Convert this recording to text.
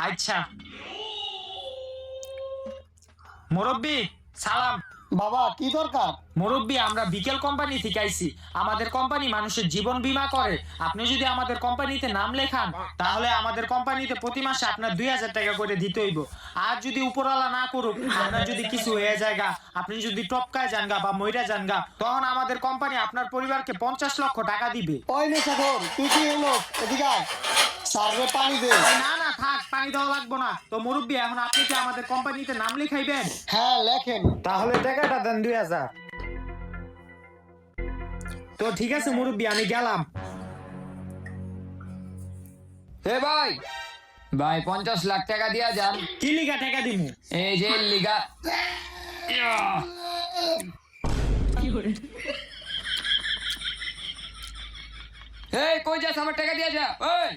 আচ্ছা মুরব্বি সালাম। বাবা কি দরকার? মুরব্বি আমরা বিকেল কোম্পানি থেকে আইছি। আমাদের কোম্পানি মানুষের জীবন বীমা করে। আপনি যদি আমাদের কোম্পানিতে নাম লেখান তাহলে আমাদের কোম্পানিতে প্রতি মাসে আপনার 2000 টাকা করে দিতে হইব। আর যদি উপরওয়ালা না করুক, আপনার যদি কিছু হয়ে যায় গা, আপনি যদি টপকায় যান গা বা মইরা যান গা, তখন আমাদের কোম্পানি আপনার পরিবারকে 50 লক্ষ টাকা দিবে। ওই নেশাখোর, তুই কি হলো? এদিকে আয়, সার্ভে পানি দে। না না থাক, পানি দেওয়া লাগবো না। তো মুরব্বি এখন আপনি কি আমাদের কোম্পানিতে নাম লিখাইবেন? হ্যাঁ লেখেন। তাহলে টাকাটা দেন 2000। তো ঠিক আছে মুরব্বি, আমি গেলাম। হে ভাই, ভাই 50 লাখ টাকা দিয়া যান। কি লিগা টাকা দিমু? এই যে লিগা। এই কই যাস, আমার টাকা দিয়া যা। ওই